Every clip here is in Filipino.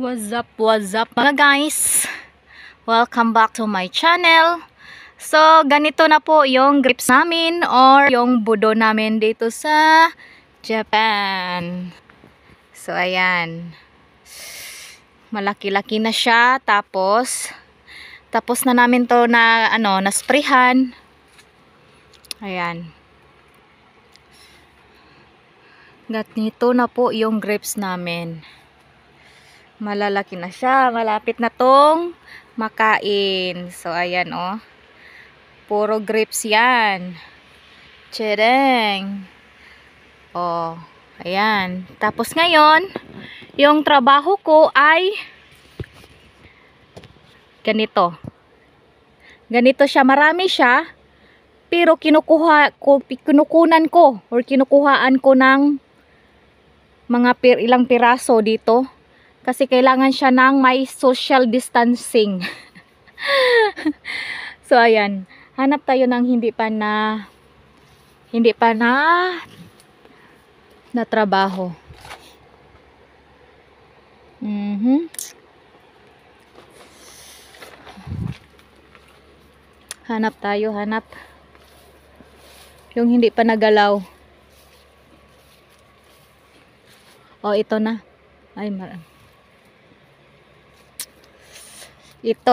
What's up mga guys? Welcome back to my channel. So, ganito na po yung grapes namin or yung budo namin dito sa Japan. So, ayan. Malaki-laki na siya. Tapos na namin to na, na-sprayhan. Ayan. Ganito na po yung grapes namin. Malalaki na siya. Malapit na tong makain. So, ayan, oh. Puro grapes yan. Tsereng. Oh, ayan. Tapos ngayon, yung trabaho ko ay ganito. Ganito siya. Marami siya. Pero kinukunan ko or kinukuhaan ko ng mga ilang piraso dito. Kasi kailangan siya ng may social distancing. So, ayan. Hanap tayo ng hindi pa na trabaho. Hanap tayo, hanap. Yung hindi pa nagalaw. Oh, ito na. Ay, marami. Ito.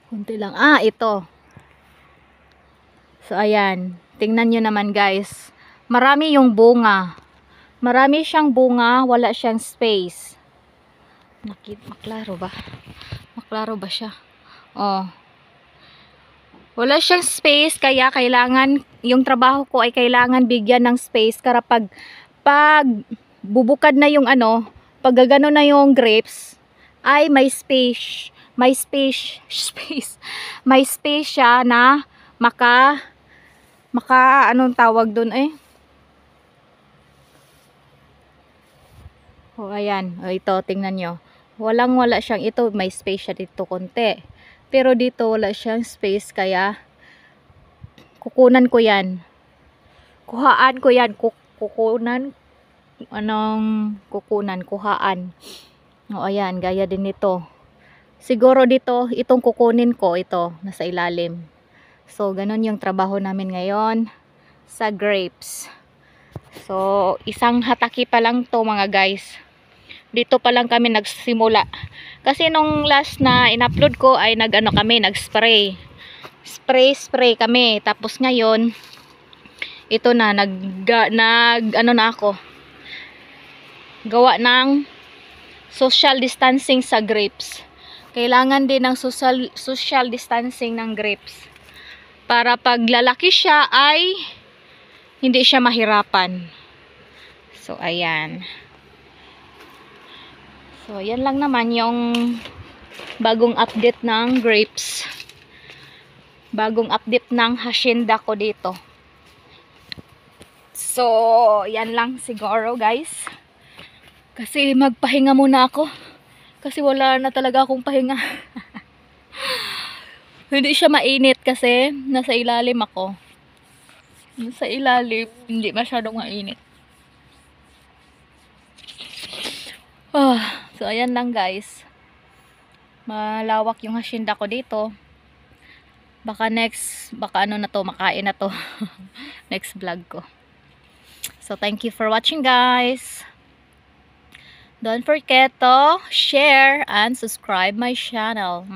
Kunti lang. Ah, ito. So, ayan. Tingnan nyo naman, guys. Marami yung bunga. Marami siyang bunga. Wala siyang space. Maklaro ba? Maklaro ba siya? Oh. Wala siyang space. Kaya kailangan, yung trabaho ko ay kailangan bigyan ng space. Para pag bubukad na yung pag gagano na yung grapes, ay may space siya na maka anong tawag dun Oh, ayan. O, ito, tingnan nyo. Wala siyang, ito, may space siya dito konti. Pero dito, wala siyang space, kaya kukunan ko yan. Kuhaan ko yan. Kukunan. Kuhaan. O, ayan, gaya din nito. Siguro dito, itong kukunin ko, ito, nasa ilalim. So, ganun yung trabaho namin ngayon sa grapes. So, isang hataki pa lang to mga guys. Dito pa lang kami nagsimula. Kasi nung last na in-upload ko ay nag-spray. Spray kami. Tapos ngayon, ito na, na ako. Gawa ng social distancing sa grapes. Kailangan din ng social distancing ng grapes. Para pag lalaki siya ay hindi siya mahirapan. So, ayan. So, yan lang naman yung bagong update ng grapes. Bagong update ng hacienda ko dito. So, yan lang siguro guys. Kasi magpahinga muna ako. Kasi wala na talaga akong pahinga. Hindi siya mainit kasi nasa ilalim ako. Nasa ilalim, hindi masyadong mainit. So, ayan lang guys. Malawak yung hacienda ko dito. Baka makain na to. Next vlog ko. So, thank you for watching guys. Don't forget to share and subscribe my channel.